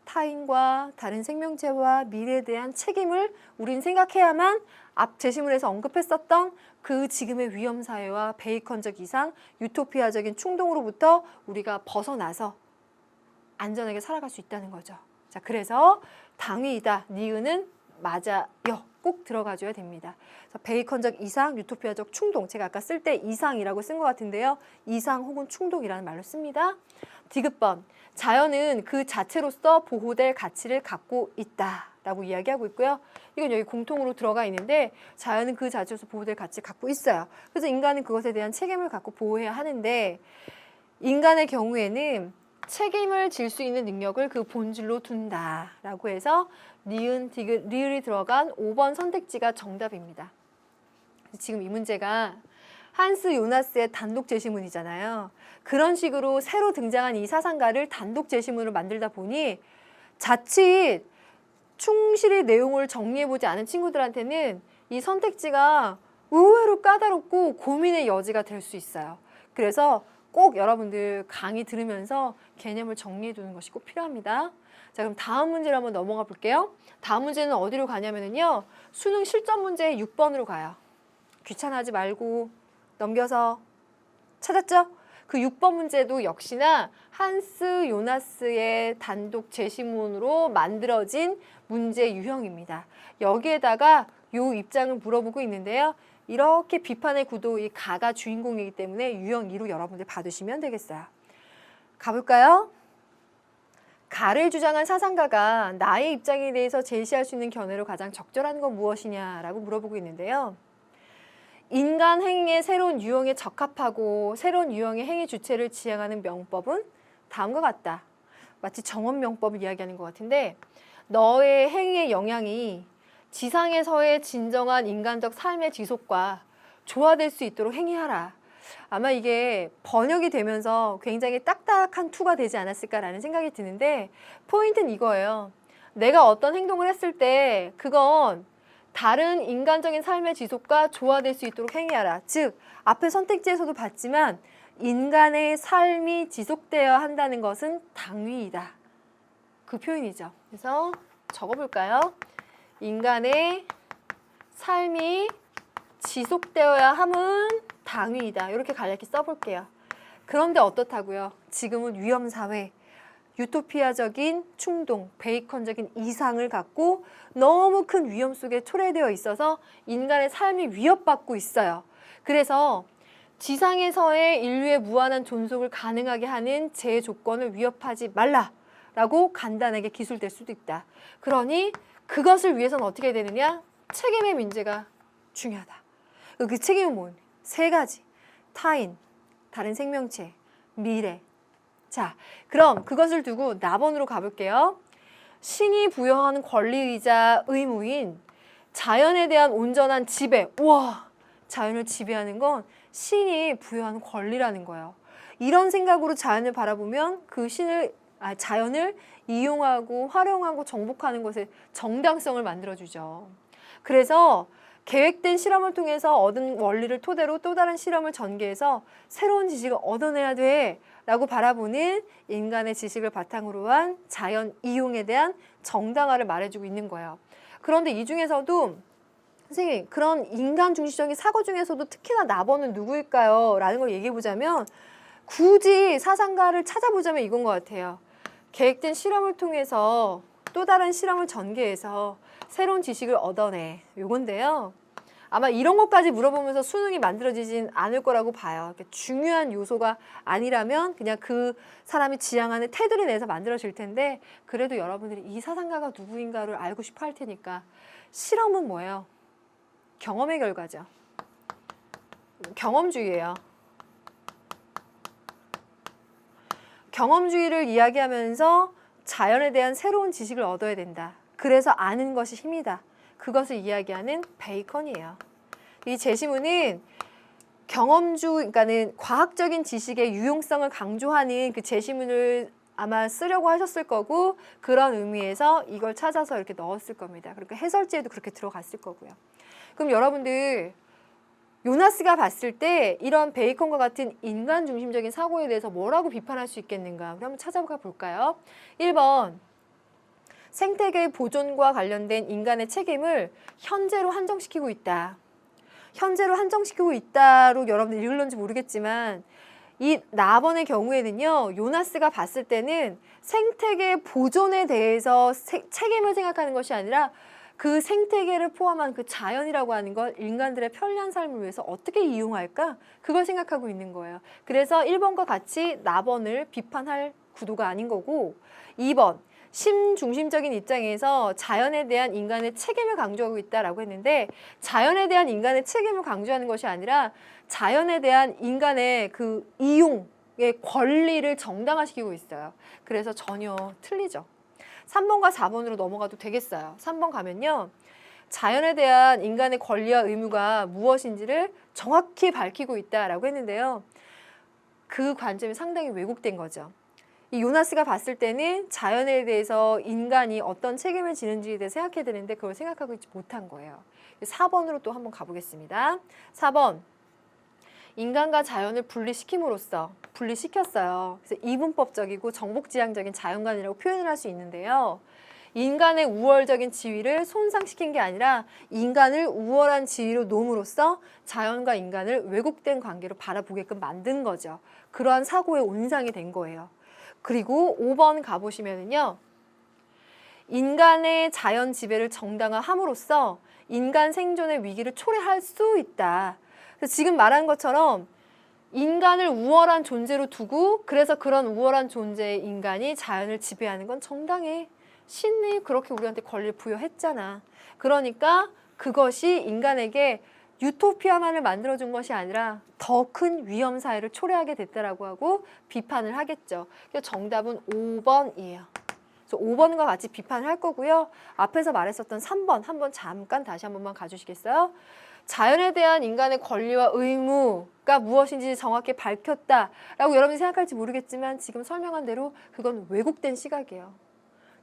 타인과 다른 생명체와 미래에 대한 책임을 우린 생각해야만 앞 제시문에서 언급했었던 그 지금의 위험사회와 베이컨적 이상, 유토피아적인 충동으로부터 우리가 벗어나서 안전하게 살아갈 수 있다는 거죠. 자, 그래서 당위이다. 니은은 맞아요. 꼭 들어가줘야 됩니다. 그래서 베이컨적 이상, 유토피아적 충동. 제가 아까 쓸 때 이상이라고 쓴 것 같은데요. 이상 혹은 충동이라는 말로 씁니다. 디귿번. 자연은 그 자체로서 보호될 가치를 갖고 있다라고 이야기하고 있고요. 이건 여기 공통으로 들어가 있는데 자연은 그 자체로서 보호될 가치를 갖고 있어요. 그래서 인간은 그것에 대한 책임을 갖고 보호해야 하는데 인간의 경우에는 책임을 질 수 있는 능력을 그 본질로 둔다라고 해서 니은, 디귿, 리을이 들어간 5번 선택지가 정답입니다. 지금 이 문제가 한스 요나스의 단독 제시문이잖아요. 그런 식으로 새로 등장한 이 사상가를 단독 제시문으로 만들다 보니 자칫 충실히 내용을 정리해보지 않은 친구들한테는 이 선택지가 의외로 까다롭고 고민의 여지가 될 수 있어요. 그래서 꼭 여러분들 강의 들으면서 개념을 정리해 두는 것이 꼭 필요합니다. 자, 그럼 다음 문제로 한번 넘어가 볼게요. 다음 문제는 어디로 가냐면요. 수능 실전 문제 6번으로 가요. 귀찮아하지 말고 넘겨서 찾았죠? 그 6번 문제도 역시나 한스 요나스의 단독 제시문으로 만들어진 문제 유형입니다. 여기에다가 요 입장을 물어보고 있는데요. 이렇게 비판의 구도, 이 가가 주인공이기 때문에 유형 2로 여러분들 봐두시면 되겠어요. 가볼까요? 가를 주장한 사상가가 나의 입장에 대해서 제시할 수 있는 견해로 가장 적절한 건 무엇이냐라고 물어보고 있는데요. 인간 행위의 새로운 유형에 적합하고 새로운 유형의 행위 주체를 지향하는 명법은 다음과 같다. 마치 정원 명법을 이야기하는 것 같은데, 너의 행위의 영향이 지상에서의 진정한 인간적 삶의 지속과 조화될 수 있도록 행위하라. 아마 이게 번역이 되면서 굉장히 딱딱한 투가 되지 않았을까라는 생각이 드는데, 포인트는 이거예요. 내가 어떤 행동을 했을 때 그건 다른 인간적인 삶의 지속과 조화될 수 있도록 행위하라. 즉, 앞에 선택지에서도 봤지만 인간의 삶이 지속되어야 한다는 것은 당위이다. 그 표현이죠. 그래서 적어볼까요? 인간의 삶이 지속되어야 함은 당위이다. 이렇게 간략히 써볼게요. 그런데 어떻다고요? 지금은 위험사회, 유토피아적인 충동, 베이컨적인 이상을 갖고 너무 큰 위험 속에 초래되어 있어서 인간의 삶이 위협받고 있어요. 그래서 지상에서의 인류의 무한한 존속을 가능하게 하는 제 조건을 위협하지 말라라고 간단하게 기술될 수도 있다. 그러니 그것을 위해서는 어떻게 되느냐? 책임의 민재가 중요하다. 그 책임은 뭐냐? 세 가지. 타인, 다른 생명체, 미래. 자, 그럼 그것을 두고 나번으로 가볼게요. 신이 부여하는 권리이자 의무인 자연에 대한 온전한 지배. 우와, 자연을 지배하는 건 신이 부여하는 권리라는 거예요. 이런 생각으로 자연을 바라보면 그 자연을 이용하고 활용하고 정복하는 것에 정당성을 만들어주죠. 그래서 계획된 실험을 통해서 얻은 원리를 토대로 또 다른 실험을 전개해서 새로운 지식을 얻어내야 돼 라고 바라보는 인간의 지식을 바탕으로 한 자연 이용에 대한 정당화를 말해주고 있는 거예요. 그런데 이 중에서도 선생님, 그런 인간 중심적인 사고 중에서도 특히나 나번은 누구일까요? 라는 걸 얘기해보자면 굳이 사상가를 찾아보자면 이건 것 같아요. 계획된 실험을 통해서 또 다른 실험을 전개해서 새로운 지식을 얻어내. 요건데요. 아마 이런 것까지 물어보면서 수능이 만들어지진 않을 거라고 봐요. 중요한 요소가 아니라면 그냥 그 사람이 지향하는 테두리 내에서 만들어질 텐데, 그래도 여러분들이 이 사상가가 누구인가를 알고 싶어 할 테니까. 실험은 뭐예요? 경험의 결과죠. 경험주의예요. 경험주의를 이야기하면서 자연에 대한 새로운 지식을 얻어야 된다. 그래서 아는 것이 힘이다. 그것을 이야기하는 베이컨이에요. 이 제시문은 그러니까는 과학적인 지식의 유용성을 강조하는 그 제시문을 아마 쓰려고 하셨을 거고, 그런 의미에서 이걸 찾아서 이렇게 넣었을 겁니다. 그러니까 해설지에도 그렇게 들어갔을 거고요. 그럼 여러분들, 요나스가 봤을 때 이런 베이컨과 같은 인간 중심적인 사고에 대해서 뭐라고 비판할 수 있겠는가? 우리 한번 찾아가 볼까요? 1번, 생태계 보존과 관련된 인간의 책임을 현재로 한정시키고 있다. 현재로 한정시키고 있다로 여러분들 읽을런지 모르겠지만, 이 나번의 경우에는요, 요나스가 봤을 때는 생태계 보존에 대해서 책임을 생각하는 것이 아니라 그 생태계를 포함한 그 자연이라고 하는 걸 인간들의 편리한 삶을 위해서 어떻게 이용할까? 그걸 생각하고 있는 거예요. 그래서 1번과 같이 나번을 비판할 구도가 아닌 거고, 2번, 심중심적인 입장에서 자연에 대한 인간의 책임을 강조하고 있다라고 했는데, 자연에 대한 인간의 책임을 강조하는 것이 아니라 자연에 대한 인간의 그 이용의 권리를 정당화시키고 있어요. 그래서 전혀 틀리죠. 3번과 4번으로 넘어가도 되겠어요. 3번 가면요, 자연에 대한 인간의 권리와 의무가 무엇인지를 정확히 밝히고 있다라고 했는데요. 그 관점이 상당히 왜곡된 거죠. 이 요나스가 봤을 때는 자연에 대해서 인간이 어떤 책임을 지는지에 대해 생각해야 되는데 그걸 생각하고 있지 못한 거예요. 4번으로 또 한번 가보겠습니다. 4번, 인간과 자연을 분리시킴으로써 분리시켰어요. 그래서 이분법적이고 정복지향적인 자연관이라고 표현을 할 수 있는데요. 인간의 우월적인 지위를 손상시킨 게 아니라 인간을 우월한 지위로 놓음으로써 자연과 인간을 왜곡된 관계로 바라보게끔 만든 거죠. 그러한 사고의 온상이 된 거예요. 그리고 5번 가보시면은요, 인간의 자연 지배를 정당화함으로써 인간 생존의 위기를 초래할 수 있다. 그래서 지금 말한 것처럼 인간을 우월한 존재로 두고 그래서 그런 우월한 존재의 인간이 자연을 지배하는 건 정당해. 신이 그렇게 우리한테 권리를 부여했잖아. 그러니까 그것이 인간에게 유토피아만을 만들어준 것이 아니라 더 큰 위험 사회를 초래하게 됐다라고 하고 비판을 하겠죠. 그래서 정답은 5번이에요. 그래서 5번과 같이 비판을 할 거고요. 앞에서 말했었던 3번 한번 잠깐 다시 한 번만 가주시겠어요? 자연에 대한 인간의 권리와 의무가 무엇인지 정확히 밝혔다라고 여러분이 생각할지 모르겠지만 지금 설명한 대로 그건 왜곡된 시각이에요.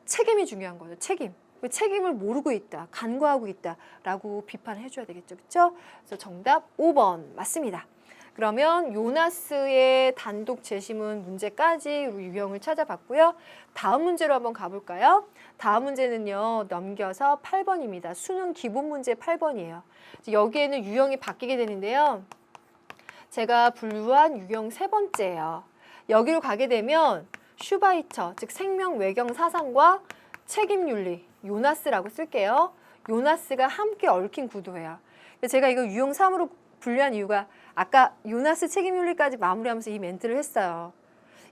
책임이 중요한 거죠. 책임. 책임을 모르고 있다, 간과하고 있다라고 비판해 줘야 되겠죠. 그렇죠? 그래서 정답 5번 맞습니다. 그러면 요나스의 단독 제시문 문제까지 우리 유형을 찾아봤고요. 다음 문제로 한번 가볼까요? 다음 문제는요. 넘겨서 8번입니다. 수능 기본 문제 8번이에요. 여기에는 유형이 바뀌게 되는데요. 제가 분류한 유형 세 번째예요. 여기로 가게 되면 슈바이처, 즉 생명 외경 사상과 책임윤리, 요나스라고 쓸게요. 요나스가 함께 얽힌 구도예요. 제가 이거 유형 3으로 분류한 이유가 아까 요나스 책임윤리까지 마무리하면서 이 멘트를 했어요.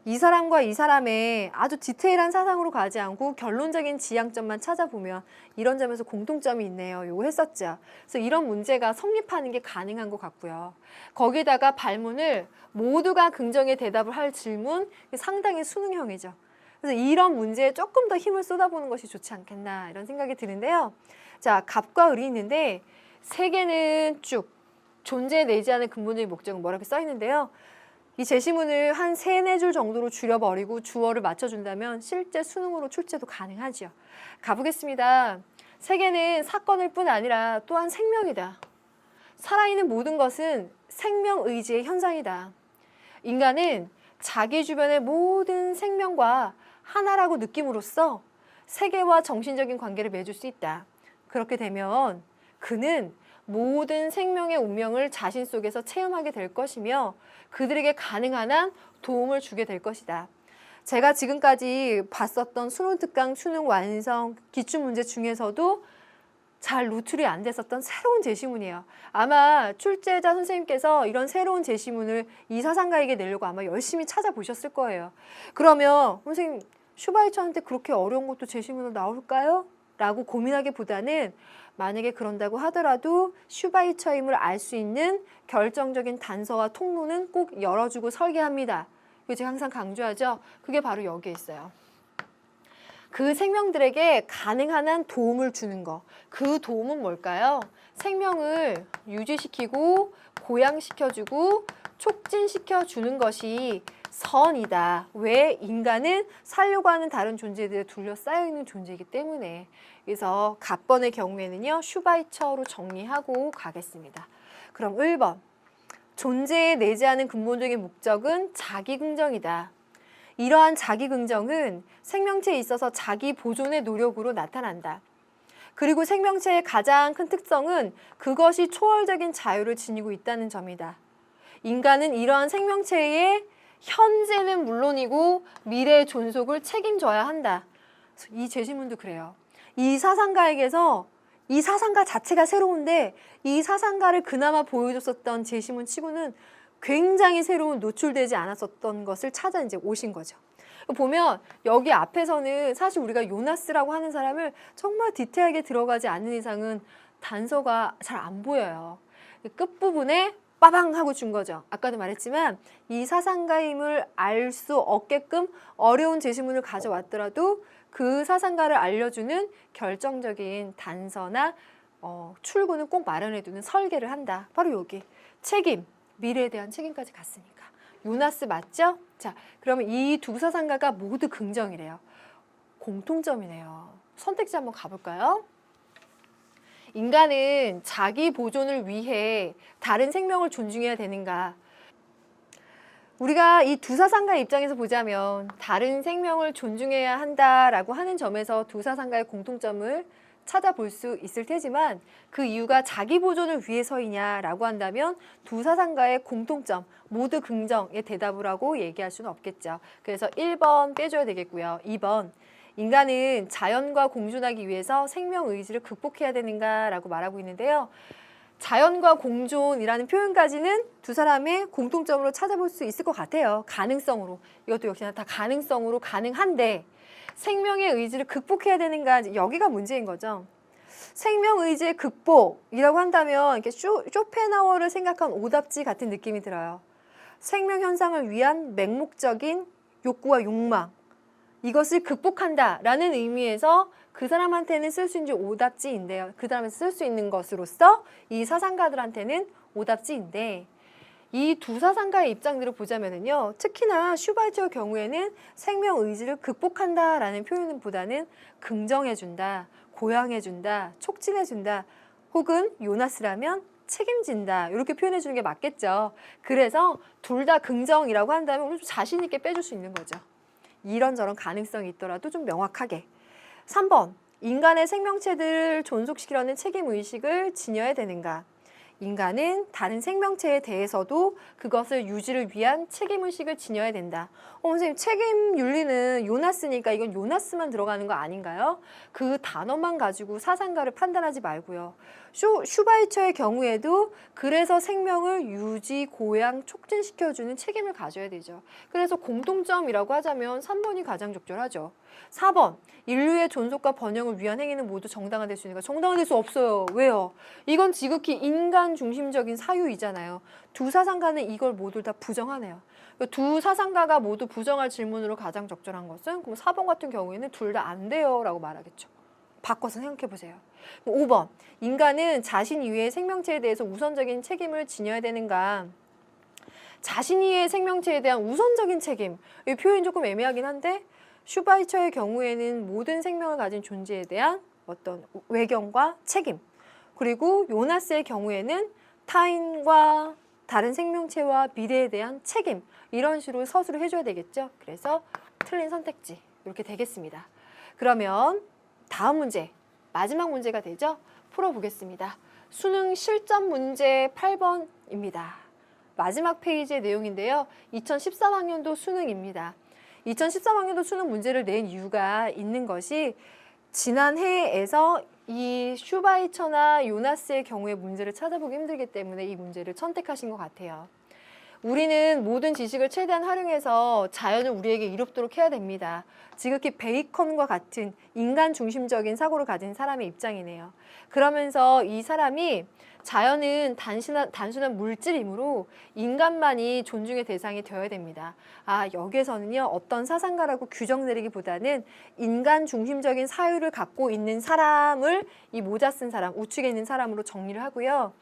이 사람과 이 사람의 아주 디테일한 사상으로 가지 않고 결론적인 지향점만 찾아보면 이런 점에서 공통점이 있네요. 요거 했었죠. 그래서 이런 문제가 성립하는 게 가능한 것 같고요. 거기다가 발문을 모두가 긍정의 대답을 할 질문, 상당히 수능형이죠. 그래서 이런 문제에 조금 더 힘을 쏟아보는 것이 좋지 않겠나 이런 생각이 드는데요. 자, 갑과 을이 있는데 세 개는 쭉 존재에 내지하는 근본적인 목적은 뭐라고 써 있는데요. 이 제시문을 한 3-4줄 정도로 줄여버리고 주어를 맞춰준다면 실제 수능으로 출제도 가능하죠. 가보겠습니다. 세계는 사건일 뿐 아니라 또한 생명이다. 살아있는 모든 것은 생명의지의 현상이다. 인간은 자기 주변의 모든 생명과 하나라고 느낌으로써 세계와 정신적인 관계를 맺을 수 있다. 그렇게 되면 그는 모든 생명의 운명을 자신 속에서 체험하게 될 것이며 그들에게 가능한 한 도움을 주게 될 것이다. 제가 지금까지 봤었던 수능 특강, 수능 완성, 기출문제 중에서도 잘 노출이 안 됐었던 새로운 제시문이에요. 아마 출제자 선생님께서 이런 새로운 제시문을 이 사상가에게 내려고 아마 열심히 찾아보셨을 거예요. 그러면 선생님 슈바이처한테 그렇게 어려운 것도 제시문으로 나올까요? 라고 고민하기보다는 만약에 그런다고 하더라도 슈바이처임을 알 수 있는 결정적인 단서와 통로는 꼭 열어주고 설계합니다. 이거 제가 항상 강조하죠. 그게 바로 여기에 있어요. 그 생명들에게 가능한 한 도움을 주는 거. 그 도움은 뭘까요? 생명을 유지시키고 고양시켜주고 촉진시켜주는 것이 선이다. 왜? 인간은 살려고 하는 다른 존재들에 둘러싸여 있는 존재이기 때문에. 그래서 갑번의 경우에는요. 슈바이처로 정리하고 가겠습니다. 그럼 1번. 존재에 내재하는 근본적인 목적은 자기긍정이다. 이러한 자기긍정은 생명체에 있어서 자기 보존의 노력으로 나타난다. 그리고 생명체의 가장 큰 특성은 그것이 초월적인 자유를 지니고 있다는 점이다. 인간은 이러한 생명체의 현재는 물론이고 미래의 존속을 책임져야 한다. 이 제시문도 그래요. 이 사상가에게서 이 사상가 자체가 새로운데 이 사상가를 그나마 보여줬었던 제시문 치고는 굉장히 새로운 노출되지 않았었던 것을 찾아 이제 오신 거죠. 보면 여기 앞에서는 사실 우리가 요나스라고 하는 사람을 정말 디테일하게 들어가지 않는 이상은 단서가 잘 안 보여요. 끝부분에 빠방 하고 준 거죠. 아까도 말했지만 이 사상가임을 알 수 없게끔 어려운 제시문을 가져왔더라도 그 사상가를 알려주는 결정적인 단서나 출구는 꼭 마련해두는 설계를 한다. 바로 여기 책임, 미래에 대한 책임까지 갔으니까. 요나스 맞죠? 자, 그러면 이 두 사상가가 모두 긍정이래요. 공통점이네요. 선택지 한번 가볼까요? 인간은 자기 보존을 위해 다른 생명을 존중해야 되는가? 우리가 이 두 사상가의 입장에서 보자면 다른 생명을 존중해야 한다라고 하는 점에서 두 사상가의 공통점을 찾아볼 수 있을 테지만 그 이유가 자기 보존을 위해서이냐라고 한다면 두 사상가의 공통점 모두 긍정의 대답을 하고 얘기할 수는 없겠죠. 그래서 1번 빼줘야 되겠고요. 2번 인간은 자연과 공존하기 위해서 생명 의지를 극복해야 되는가라고 말하고 있는데요. 자연과 공존이라는 표현까지는 두 사람의 공통점으로 찾아볼 수 있을 것 같아요. 가능성으로. 이것도 역시나 다 가능성으로 가능한데 생명의 의지를 극복해야 되는가, 여기가 문제인 거죠. 생명 의지의 극복이라고 한다면 이렇게 쇼펜하우어를 생각한 오답지 같은 느낌이 들어요. 생명 현상을 위한 맹목적인 욕구와 욕망, 이것을 극복한다라는 의미에서 그 사람한테는 쓸 수 있는 오답지인데요. 그 사람한테 쓸 수 있는 것으로서 이 사상가들한테는 오답지인데, 이 두 사상가의 입장들을 보자면요, 특히나 슈바이처의 경우에는 생명 의지를 극복한다라는 표현보다는 긍정해준다, 고양해준다, 촉진해준다, 혹은 요나스라면 책임진다, 이렇게 표현해주는 게 맞겠죠. 그래서 둘 다 긍정이라고 한다면 우리 좀 자신 있게 빼줄 수 있는 거죠. 이런저런 가능성이 있더라도 좀 명확하게. 3번, 인간의 생명체들을 존속시키려는 책임의식을 지녀야 되는가? 인간은 다른 생명체에 대해서도 그것을 유지를 위한 책임의식을 지녀야 된다. 선생님, 책임윤리는 요나스니까 이건 요나스만 들어가는 거 아닌가요? 그 단어만 가지고 사상가를 판단하지 말고요. 슈바이처의 경우에도 그래서 생명을 유지, 고양, 촉진시켜주는 책임을 가져야 되죠. 그래서 공통점이라고 하자면 3번이 가장 적절하죠. 4번, 인류의 존속과 번영을 위한 행위는 모두 정당화될 수 있는가? 정당화될 수 없어요. 왜요? 이건 지극히 인간 중심적인 사유이잖아요. 두 사상가는 이걸 모두 다 부정하네요. 두 사상가가 모두 부정할 질문으로 가장 적절한 것은 그럼 4번 같은 경우에는 둘 다 안 돼요 라고 말하겠죠. 바꿔서 생각해 보세요. 5번, 인간은 자신 이외의 생명체에 대해서 우선적인 책임을 지녀야 되는가? 자신 이외의 생명체에 대한 우선적인 책임, 이 표현이 조금 애매하긴 한데 슈바이처의 경우에는 모든 생명을 가진 존재에 대한 어떤 외경과 책임, 그리고 요나스의 경우에는 타인과 다른 생명체와 미래에 대한 책임, 이런 식으로 서술을 해줘야 되겠죠. 그래서 틀린 선택지 이렇게 되겠습니다. 그러면 다음 문제, 마지막 문제가 되죠. 풀어보겠습니다. 수능 실전 문제 8번입니다. 마지막 페이지의 내용인데요. 2013학년도 수능입니다. 2013학년도 수능 문제를 낸 이유가 있는 것이 지난 해에서 이 슈바이처나 요나스의 경우의 문제를 찾아보기 힘들기 때문에 이 문제를 선택하신 것 같아요. 우리는 모든 지식을 최대한 활용해서 자연을 우리에게 이롭도록 해야 됩니다. 지극히 베이컨과 같은 인간 중심적인 사고를 가진 사람의 입장이네요. 그러면서 이 사람이 자연은 단순한 물질이므로 인간만이 존중의 대상이 되어야 됩니다. 여기에서는요, 어떤 사상가라고 규정 내리기보다는 인간 중심적인 사유를 갖고 있는 사람을 이 모자 쓴 사람, 우측에 있는 사람으로 정리를 하고요.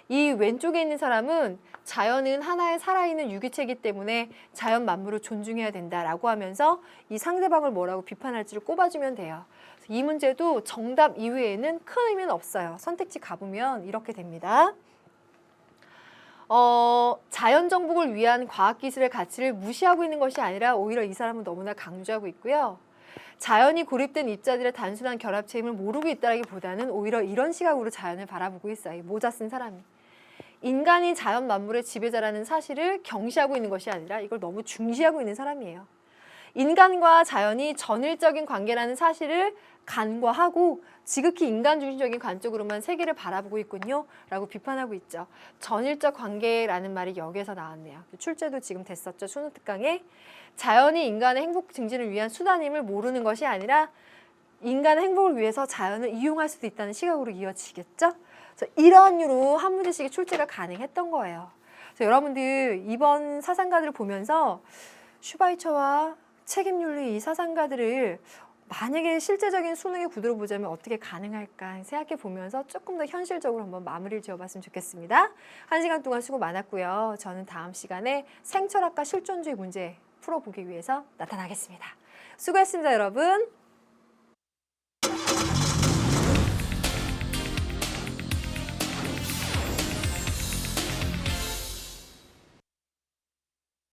이 왼쪽에 있는 사람은 자연은 하나의 살아있는 유기체이기 때문에 자연 만물을 존중해야 된다라고 하면서 이 상대방을 뭐라고 비판할지를 꼽아주면 돼요. 이 문제도 정답 이외에는 큰 의미는 없어요. 선택지 가보면 이렇게 됩니다. 자연 정복을 위한 과학기술의 가치를 무시하고 있는 것이 아니라 오히려 이 사람은 너무나 강조하고 있고요. 자연이 고립된 입자들의 단순한 결합체임을 모르고 있다기보다는 오히려 이런 시각으로 자연을 바라보고 있어요. 이 모자 쓴 사람이. 인간이 자연 만물의 지배자라는 사실을 경시하고 있는 것이 아니라 이걸 너무 중시하고 있는 사람이에요. 인간과 자연이 전일적인 관계라는 사실을 간과하고 지극히 인간 중심적인 관점으로만 세계를 바라보고 있군요 라고 비판하고 있죠. 전일적 관계라는 말이 여기에서 나왔네요. 출제도 지금 됐었죠. 수능 특강에. 자연이 인간의 행복 증진을 위한 수단임을 모르는 것이 아니라 인간의 행복을 위해서 자연을 이용할 수도 있다는 시각으로 이어지겠죠. 그래서 이런 이유로 한 문제씩의 출제가 가능했던 거예요. 그래서 여러분들 이번 사상가들을 보면서 슈바이처와 책임윤리 이 사상가들을 만약에 실제적인 수능의 구도로 보자면 어떻게 가능할까 생각해 보면서 조금 더 현실적으로 한번 마무리를 지어봤으면 좋겠습니다. 1시간 동안 수고 많았고요. 저는 다음 시간에 생철학과 실존주의 문제 풀어보기 위해서 나타나겠습니다. 수고했습니다, 여러분.